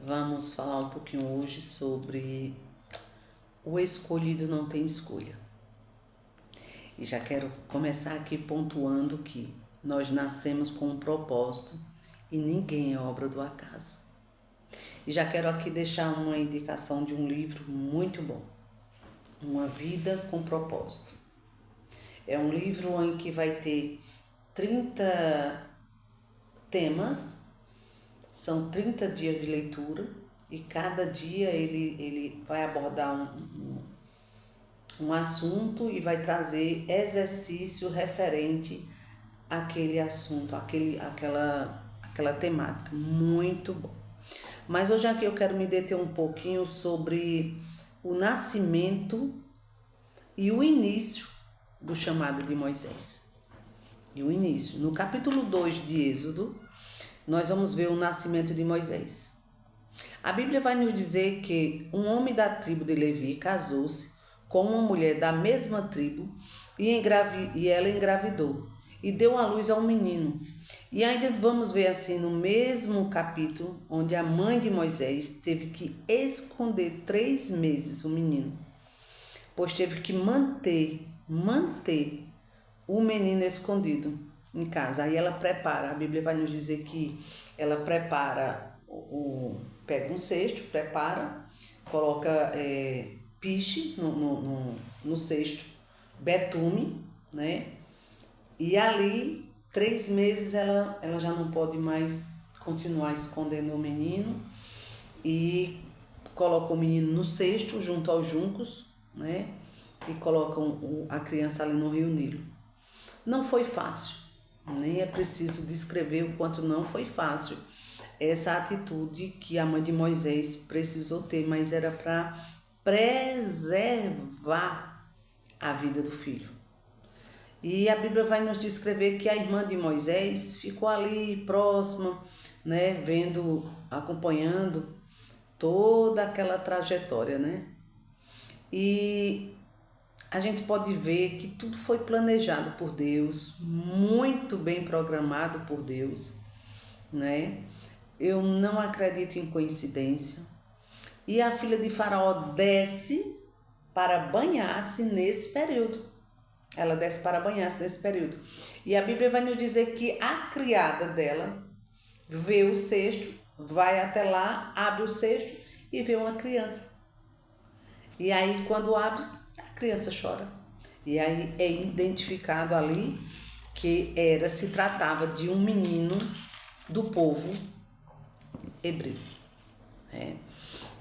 Vamos falar um pouquinho hoje sobre o escolhido não tem escolha. E já quero começar aqui pontuando que nós nascemos com um propósito e ninguém é obra do acaso. E já quero aqui deixar uma indicação de um livro muito bom, Uma Vida com Propósito. É um livro em que vai ter 30 temas, são 30 dias de leitura e cada dia ele vai abordar um assunto e vai trazer exercício referente àquele assunto, aquela temática. Muito bom. Mas hoje aqui eu quero me deter um pouquinho sobre o nascimento e o início do chamado de Moisés. E o início. No capítulo 2 de Êxodo, nós vamos ver o nascimento de Moisés. A Bíblia vai nos dizer que um homem da tribo de Levi casou-se com uma mulher da mesma tribo e ela engravidou e deu à luz a um menino. E ainda vamos ver assim no mesmo capítulo, onde a mãe de Moisés teve que esconder 3 meses o menino, pois teve que manter o menino escondido em casa. Aí ela prepara, a Bíblia vai nos dizer que ela prepara, pega um cesto, prepara, coloca piche no cesto, betume, né? E ali, 3 meses, ela já não pode mais continuar escondendo o menino e coloca o menino no cesto, junto aos juncos, né? E colocam a criança ali no Rio Nilo. Não foi fácil, nem é preciso descrever o quanto não foi fácil essa atitude que a mãe de Moisés precisou ter, mas era para preservar a vida do filho. E a Bíblia vai nos descrever que a irmã de Moisés ficou ali próxima, né, vendo, acompanhando toda aquela trajetória, né? E a gente pode ver que tudo foi planejado por Deus, muito bem programado por Deus, né? Eu não acredito em coincidência. E a filha de Faraó desce para banhar-se nesse período. Ela desce para banhar-se nesse período. E a Bíblia vai nos dizer que a criada dela vê o cesto, vai até lá, abre o cesto e vê uma criança. E aí, quando abre, a criança chora. E aí é identificado ali que se tratava de um menino do povo hebreu.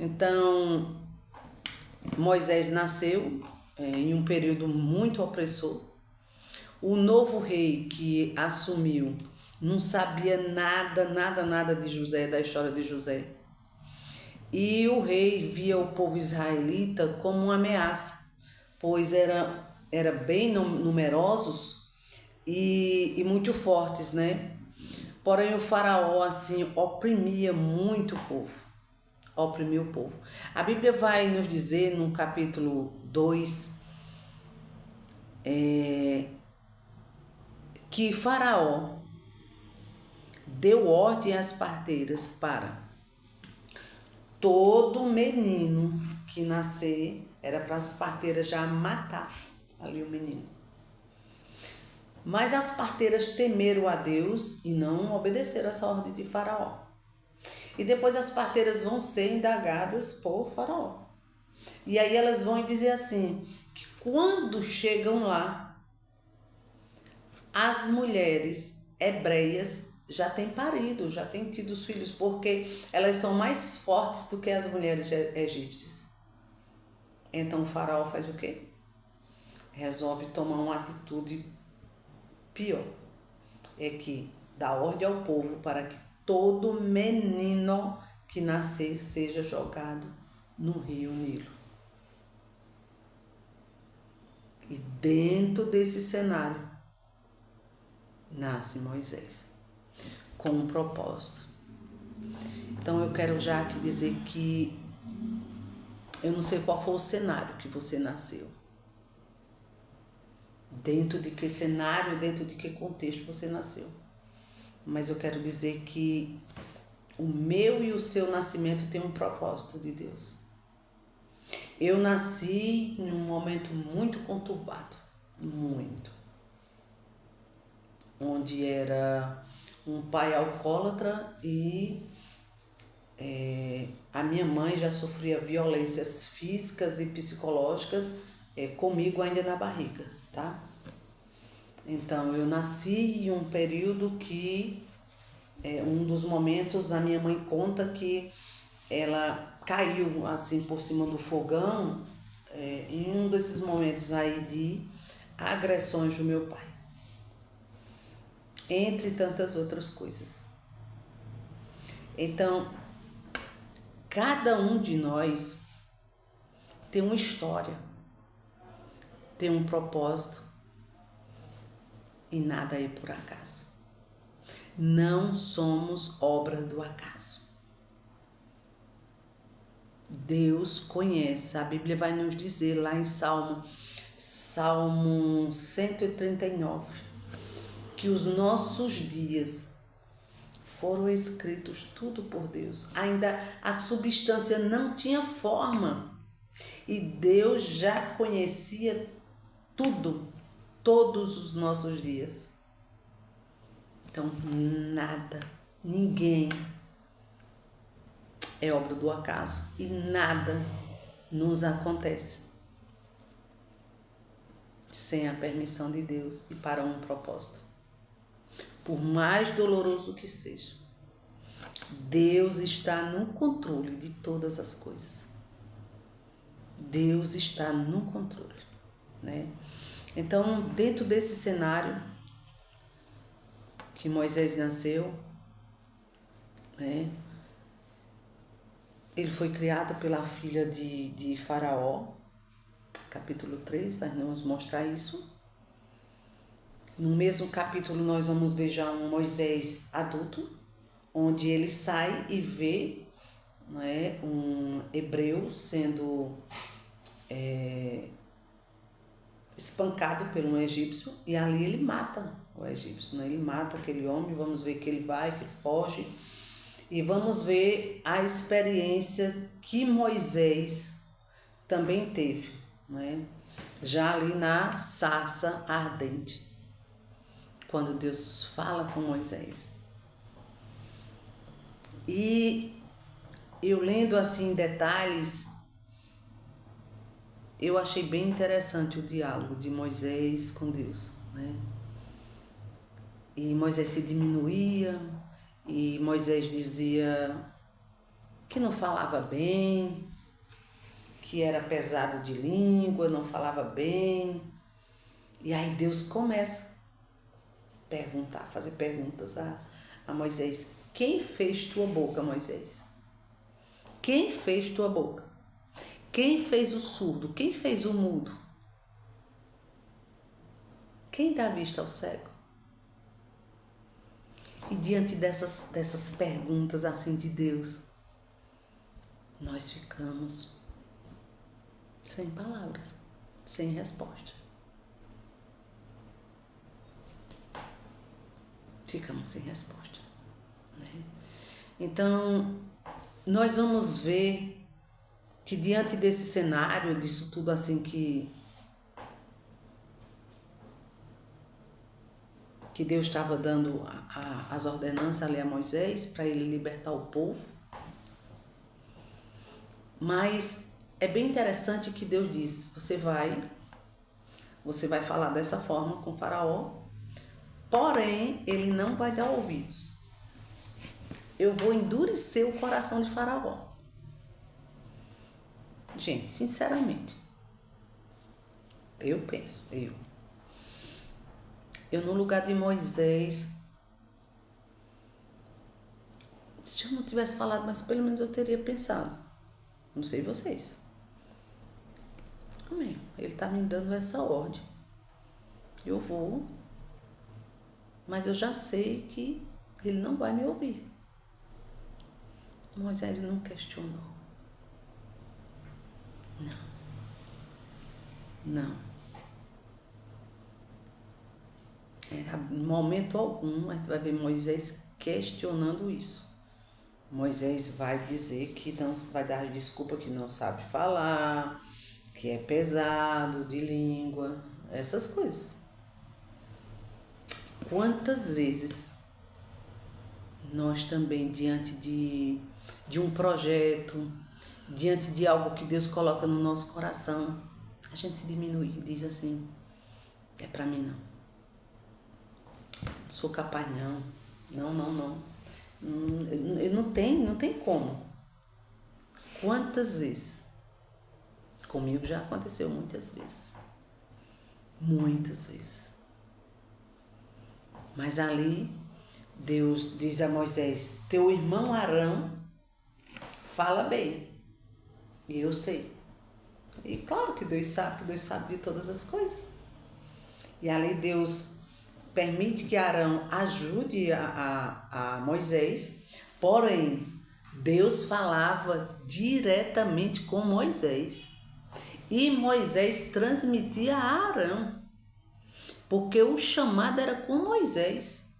Então, Moisés nasceu em um período muito opressor. O novo rei que assumiu não sabia nada de José, da história de José. E o rei via o povo israelita como uma ameaça, pois era bem numerosos e muito fortes, né? Porém, o faraó, assim, oprimia muito o povo. Oprimia o povo. A Bíblia vai nos dizer, no capítulo 2, que Faraó deu ordem às parteiras para todo menino que nascer, era para as parteiras já matar ali o menino. Mas as parteiras temeram a Deus e não obedeceram essa ordem de Faraó. E depois as parteiras vão ser indagadas por Faraó. E aí elas vão dizer assim, que quando chegam lá, as mulheres hebreias já têm parido, já têm tido os filhos, porque elas são mais fortes do que as mulheres egípcias. Então o faraó faz o quê? Resolve tomar uma atitude pior. É que dá ordem ao povo para que todo menino que nascer seja jogado no rio Nilo. E dentro desse cenário nasce Moisés, com um propósito. Então eu quero já aqui dizer que eu não sei qual foi o cenário que você nasceu. Dentro de que cenário, dentro de que contexto você nasceu. Mas eu quero dizer que O meu e o seu nascimento tem um propósito de Deus. Eu nasci num momento muito conturbado, muito. Onde era um pai alcoólatra e a minha mãe já sofria violências físicas e psicológicas comigo ainda na barriga, tá? Então, eu nasci em um período que, um dos momentos, a minha mãe conta que ela caiu assim por cima do fogão, em um desses momentos aí de agressões do meu pai, entre tantas outras coisas. Então, cada um de nós tem uma história, tem um propósito e nada é por acaso. Não somos obra do acaso. Deus conhece, a Bíblia vai nos dizer lá em Salmo 139, que os nossos dias foram escritos tudo por Deus. Ainda a substância não tinha forma e Deus já conhecia tudo, todos os nossos dias. Então, nada, ninguém é obra do acaso e nada nos acontece sem a permissão de Deus e para um propósito. Por mais doloroso que seja, Deus está no controle de todas as coisas. Deus está no controle, né? Então, dentro desse cenário que Moisés nasceu, né? Ele foi criado pela filha de Faraó, capítulo 3, vai nos mostrar isso. No mesmo capítulo nós vamos ver já um Moisés adulto, onde ele sai e vê, né, um hebreu sendo espancado por um egípcio e ali ele mata o egípcio, né? Ele mata aquele homem, vamos ver que ele vai, que ele foge e vamos ver a experiência que Moisés também teve, né? Já ali na sarça ardente, quando Deus fala com Moisés. E eu lendo assim em detalhes, eu achei bem interessante o diálogo de Moisés com Deus, né? E Moisés se diminuía, e Moisés dizia que não falava bem, que era pesado de língua, não falava bem. E aí Deus começa a perguntar, fazer perguntas a Moisés. Quem fez tua boca, Moisés? Quem fez tua boca? Quem fez o surdo? Quem fez o mudo? Quem dá vista ao cego? E diante dessas perguntas assim de Deus, nós ficamos sem palavras, sem resposta. Ficamos sem resposta, né? Então, nós vamos ver que diante desse cenário, disso tudo assim que Deus estava dando as ordenanças ali a Moisés para ele libertar o povo. Mas é bem interessante que Deus diz, você vai falar dessa forma com o Faraó, porém ele não vai dar ouvidos. Eu vou endurecer o coração de Faraó. Gente, sinceramente, eu penso, eu no lugar de Moisés, se eu não tivesse falado, mas pelo menos eu teria pensado. Não sei vocês. Amém. Ele está me dando essa ordem. Eu vou, mas eu já sei que ele não vai me ouvir. Moisés não questionou. Não. Em momento algum a gente vai ver Moisés questionando isso. Moisés vai dizer que não vai dar desculpa que não sabe falar, que é pesado de língua, essas coisas. Quantas vezes nós também, diante de um projeto, diante de algo que Deus coloca no nosso coração, a gente se diminui e diz assim, é pra mim não. Sou capaz não. Não. Não tem como. Quantas vezes? Comigo já aconteceu muitas vezes. Muitas vezes. Mas ali, Deus diz a Moisés, teu irmão Arão fala bem. E eu sei. E claro que Deus sabe de todas as coisas. E ali Deus permite que Arão ajude a Moisés, porém, Deus falava diretamente com Moisés. E Moisés transmitia a Arão, porque o chamado era com Moisés.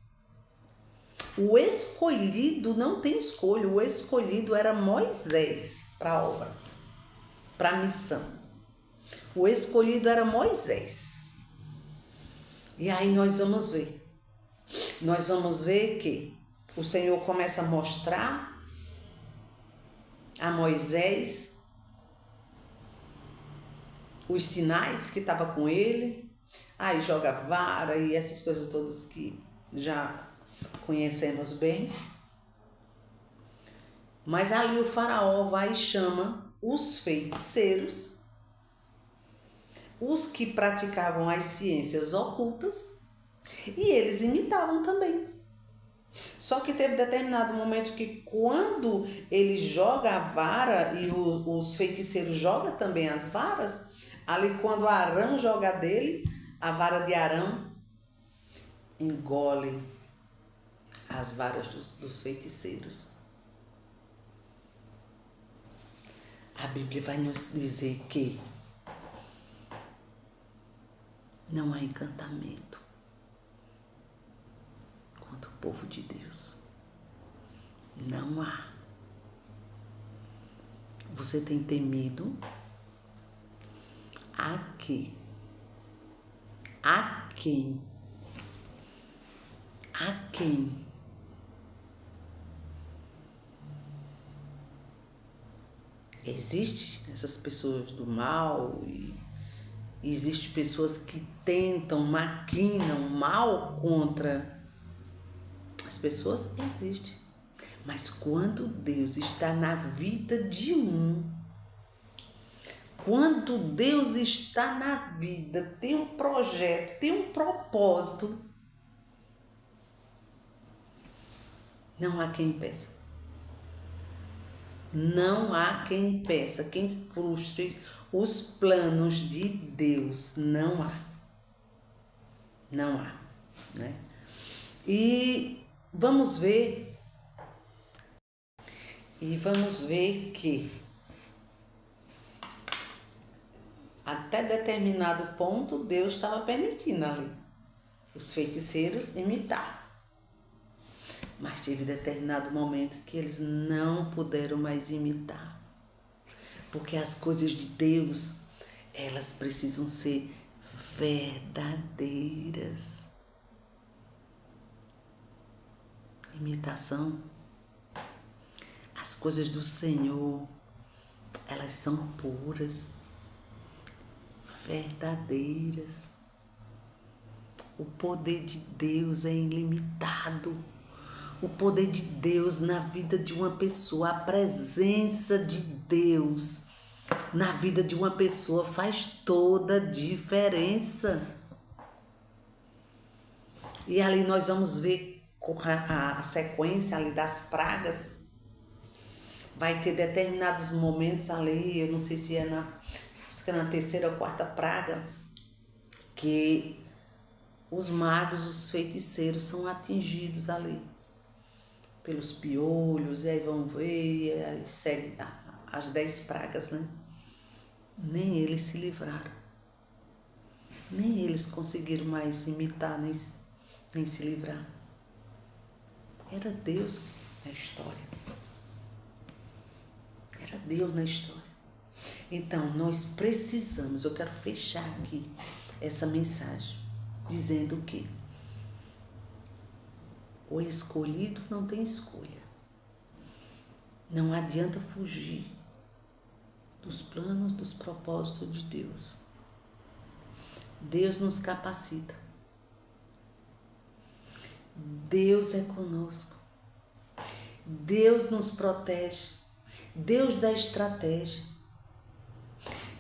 O escolhido não tem escolha, o escolhido era Moisés para a obra, para a missão. O escolhido era Moisés. E aí nós vamos ver que o Senhor começa a mostrar a Moisés os sinais que estava com ele, aí joga vara e essas coisas todas que já conhecemos bem. Mas ali o faraó vai e chama os feiticeiros, os que praticavam as ciências ocultas, e eles imitavam também. Só que teve determinado momento que quando ele joga a vara e os feiticeiros jogam também as varas, ali quando Arão joga dele, a vara de Arão engole as varas dos feiticeiros. A Bíblia vai nos dizer que não há encantamento contra o povo de Deus. Não há. Você tem temido a quê? A quem? A quem? Existem essas pessoas do mal e existem pessoas que tentam, maquinam mal contra as pessoas, existe. Mas quando Deus está na vida de quando Deus está na vida, tem um projeto, tem um propósito, não há quem impeça. Não há quem impeça, quem frustre os planos de Deus. Não há. Não há, né? E vamos ver que até determinado ponto Deus estava permitindo ali os feiticeiros imitar. Mas teve determinado momento que eles não puderam mais imitar. Porque as coisas de Deus, elas precisam ser verdadeiras. Imitação. As coisas do Senhor, elas são puras, verdadeiras. O poder de Deus é ilimitado. O poder de Deus na vida de uma pessoa, a presença de Deus na vida de uma pessoa faz toda a diferença. E ali nós vamos ver a sequência ali das pragas. Vai ter determinados momentos ali, eu não sei se é na terceira ou quarta praga, que os magos, os feiticeiros são atingidos ali pelos piolhos, e aí vão ver, e aí segue as 10 pragas, né? Nem eles se livraram. Nem eles conseguiram mais imitar, nem se livrar. Era Deus na história. Era Deus na história. Então, nós precisamos, eu quero fechar aqui essa mensagem, dizendo que o escolhido não tem escolha. Não adianta fugir dos planos, dos propósitos de Deus. Deus nos capacita. Deus é conosco. Deus nos protege. Deus dá estratégia.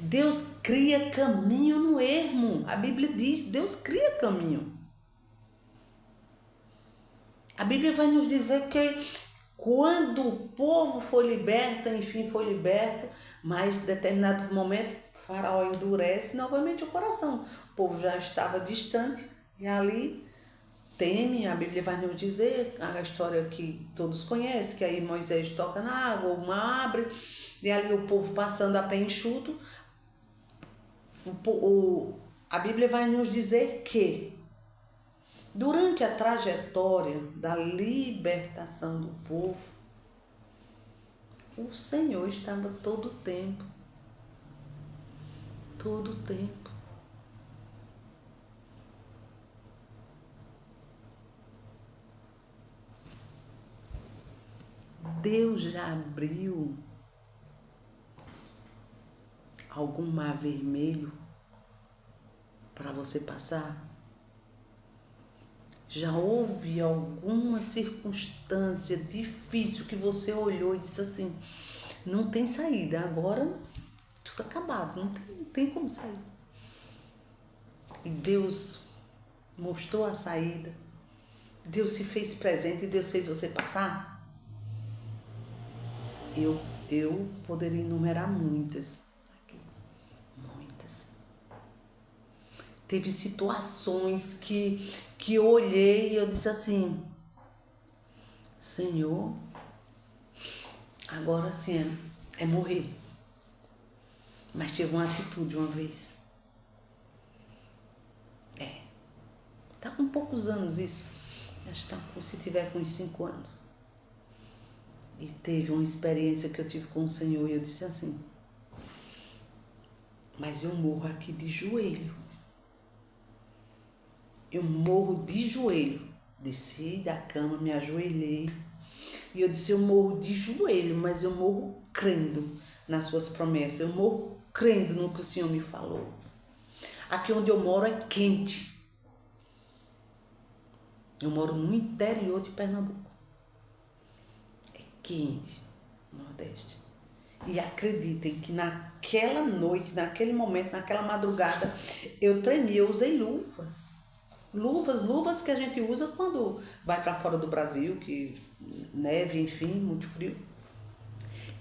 Deus cria caminho no ermo. A Bíblia diz, Deus cria caminho. A Bíblia vai nos dizer que quando o povo foi liberto, enfim, foi liberto, mas em determinado momento, o faraó endurece novamente o coração. O povo já estava distante e ali teme, a Bíblia vai nos dizer, a história que todos conhecem, que aí Moisés toca na água, o mar abre, e ali o povo passando a pé enxuto. A Bíblia vai nos dizer que durante a trajetória da libertação do povo, o Senhor estava todo o tempo, Deus já abriu algum mar vermelho para você passar? Já houve alguma circunstância difícil que você olhou e disse assim, não tem saída, agora tudo acabado, não tem como sair. E Deus mostrou a saída, Deus se fez presente e Deus fez você passar? Eu poderia enumerar muitas aqui, muitas. Teve situações que eu olhei e eu disse assim, Senhor, agora sim é morrer. Mas tive uma atitude uma vez. Tá com poucos anos isso. Acho que tá, se tiver com uns 5 anos. E teve uma experiência que eu tive com o Senhor e eu disse assim, mas eu morro aqui de joelho. Eu morro de joelho. Desci da cama, me ajoelhei. E eu disse, eu morro de joelho, mas eu morro crendo nas suas promessas. Eu morro crendo no que o Senhor me falou. Aqui onde eu moro é quente. Eu moro no interior de Pernambuco. É quente, Nordeste. E acreditem que naquela noite, naquele momento, naquela madrugada, eu tremi, eu usei luvas. Luvas que a gente usa quando vai para fora do Brasil, que neve, enfim, muito frio.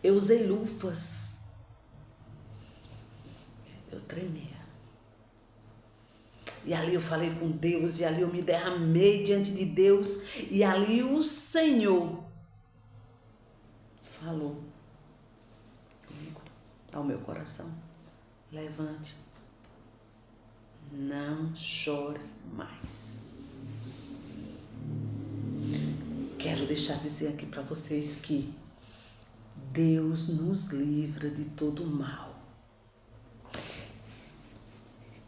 Eu usei luvas. Eu tremia. E ali eu falei com Deus, e ali eu me derramei diante de Deus, e ali o Senhor falou comigo, ao meu coração, levante, não chore mais. Quero deixar dizer aqui para vocês que Deus nos livra de todo mal.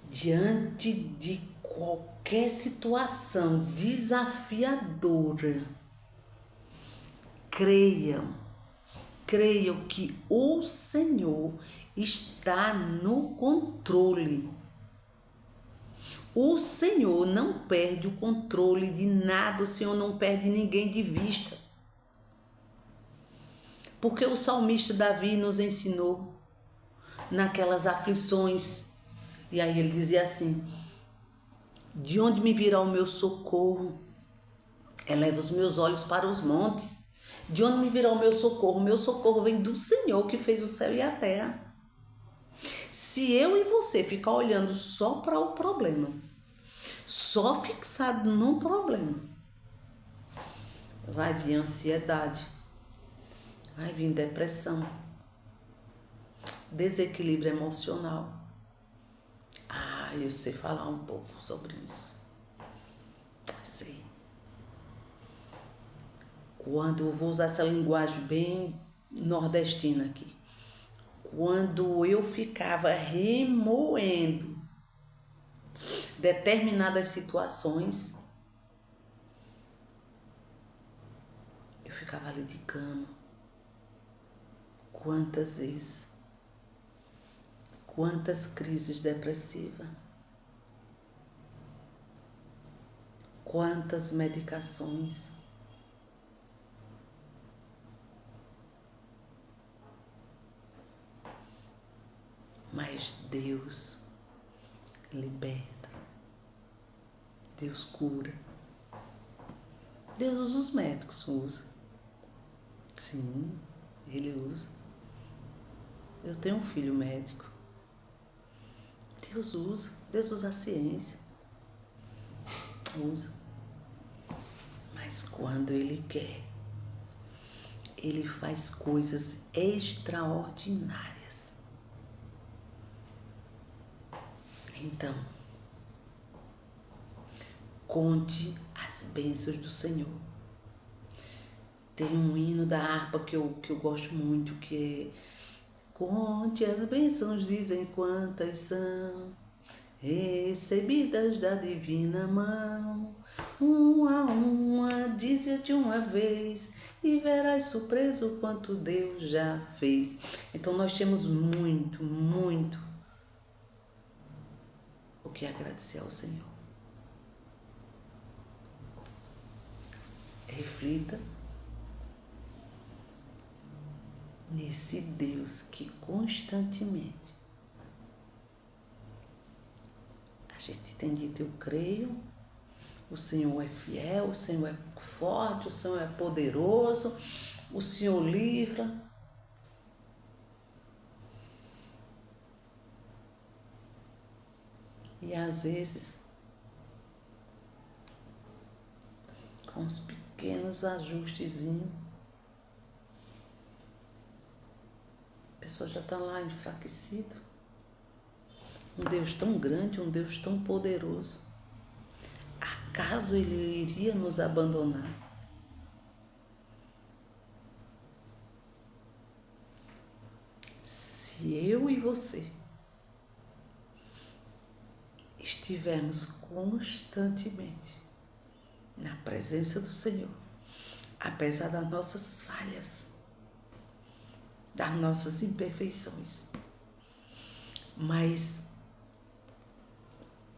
Diante de qualquer situação desafiadora, creiam que o Senhor está no controle. O Senhor não perde o controle de nada, o Senhor não perde ninguém de vista. Porque o salmista Davi nos ensinou naquelas aflições. E aí ele dizia assim, de onde me virá o meu socorro? Eleva os meus olhos para os montes. De onde me virá o meu socorro? O meu socorro vem do Senhor que fez o céu e a terra. Se eu e você ficar olhando só para o problema, só fixado no problema, vai vir ansiedade, vai vir depressão, desequilíbrio emocional. Eu sei falar um pouco sobre isso. Sei. Quando eu vou usar essa linguagem bem nordestina aqui. quando eu ficava remoendo determinadas situações, eu ficava ali de cama. Quantas vezes? Quantas crises depressivas? Quantas medicações? Mas Deus liberta. Deus cura. Deus usa os médicos, usa. Sim, Ele usa. Eu tenho um filho médico. Deus usa a ciência. Usa. Mas quando Ele quer, Ele faz coisas extraordinárias. Então, conte as bênçãos do Senhor. Tem um hino da harpa que eu gosto muito, que é: conte as bênçãos, dizem quantas são, recebidas da divina mão. Uma a uma, dize de uma vez, e verás surpreso quanto Deus já fez. Então nós temos muito, muito o que agradecer ao Senhor. Reflita nesse Deus que constantemente a gente tem dito: eu creio, o Senhor é fiel, o Senhor é forte, o Senhor é poderoso, o Senhor livra. E às vezes, com uns pequenos ajustezinhos, a pessoa já está lá enfraquecida. Um Deus tão grande, um Deus tão poderoso, acaso Ele iria nos abandonar? Se eu e você estivermos constantemente na presença do Senhor, apesar das nossas falhas, das nossas imperfeições, mas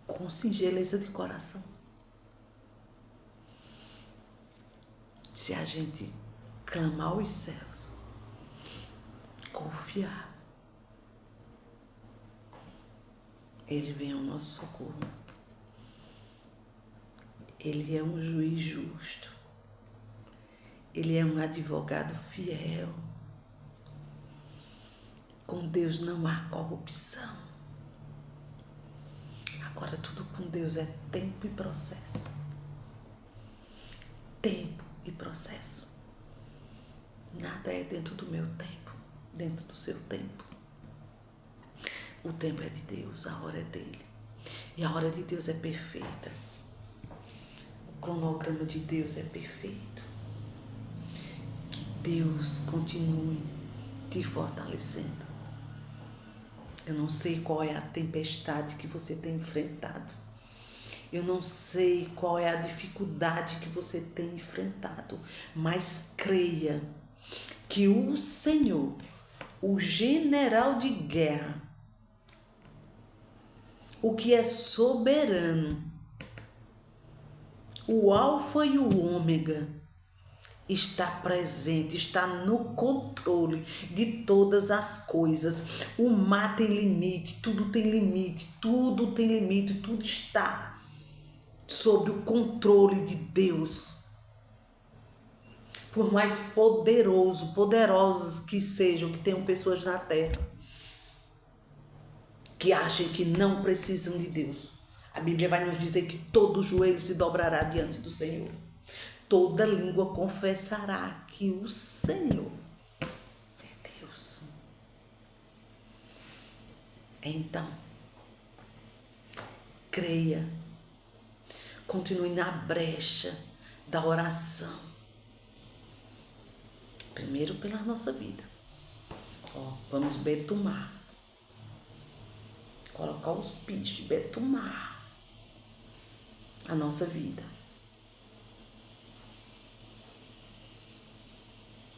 com singeleza de coração, se a gente clamar aos céus, confiar, Ele vem ao nosso socorro. Ele é um juiz justo. Ele é um advogado fiel. Com Deus não há corrupção. Agora tudo com Deus é tempo e processo. Tempo e processo. Nada é dentro do meu tempo, dentro do seu tempo. O tempo é de Deus, a hora é dele. E a hora de Deus é perfeita. O cronograma de Deus é perfeito. Que Deus continue te fortalecendo. Eu não sei qual é a tempestade que você tem enfrentado. Eu não sei qual é a dificuldade que você tem enfrentado. Mas creia que o Senhor, o general de guerra, o que é soberano, o alfa e o ômega, está presente, está no controle de todas as coisas. O mar tem limite, tudo tem limite, tudo tem limite, tudo está sob o controle de Deus. Por mais poderosos que sejam, que tenham pessoas na terra, que achem que não precisam de Deus. A Bíblia vai nos dizer que todo joelho se dobrará diante do Senhor. Toda língua confessará que o Senhor é Deus. Então, creia. Continue na brecha da oração. Primeiro pela nossa vida. Ó, vamos betumar. Colocar os bichos, betumar a nossa vida.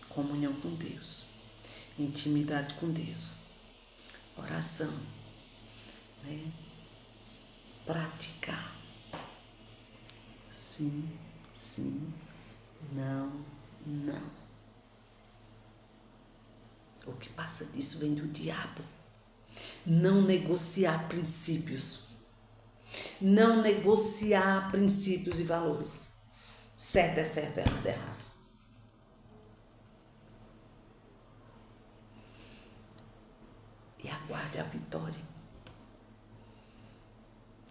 Comunhão com Deus. Intimidade com Deus. Oração. Né? Praticar. Sim, sim. Não, não. O que passa disso vem do diabo. Não negociar princípios. Não negociar princípios e valores. Certo é certo, errado é errado. E aguarde a vitória.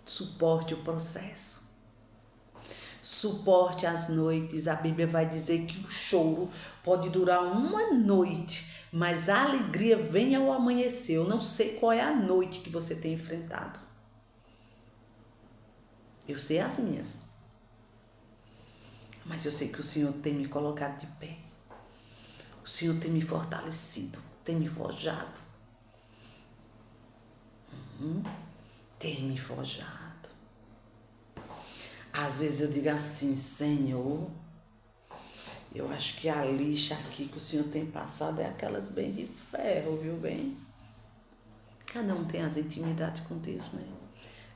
Suporte o processo. Suporte as noites. A Bíblia vai dizer que o choro pode durar uma noite, mas a alegria vem ao amanhecer. Eu não sei qual é a noite que você tem enfrentado. Eu sei as minhas. Mas eu sei que o Senhor tem me colocado de pé. O Senhor tem me fortalecido, tem me forjado. Tem me forjado. Às vezes eu digo assim, Senhor, eu acho que a lixa aqui que o Senhor tem passado é aquelas bem de ferro, viu bem? Cada um tem as intimidades com Deus, né?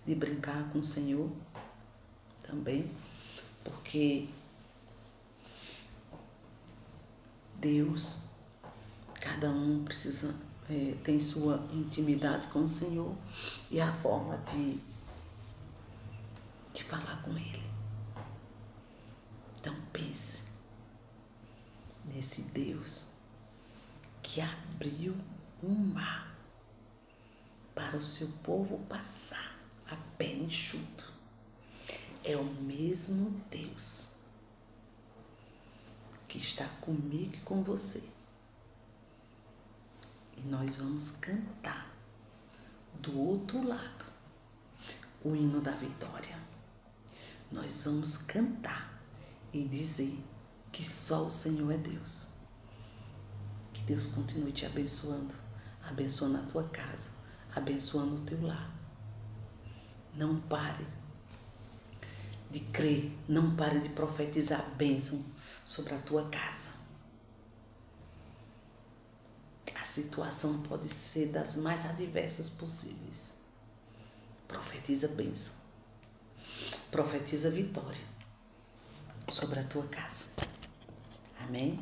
De brincar com o Senhor também, porque Deus, cada um precisa, tem sua intimidade com o Senhor e a forma de falar com Ele. Então pense nesse Deus que abriu um mar para o seu povo passar a pé enxuto. É o mesmo Deus que está comigo e com você. E nós vamos cantar do outro lado o hino da vitória. Nós vamos cantar e dizer que só o Senhor é Deus. Que Deus continue te abençoando, abençoando a tua casa, abençoando o teu lar. Não pare de crer, não pare de profetizar bênção sobre a tua casa. A situação pode ser das mais adversas possíveis. Profetiza bênção. Profetiza vitória sobre a tua casa. Amém?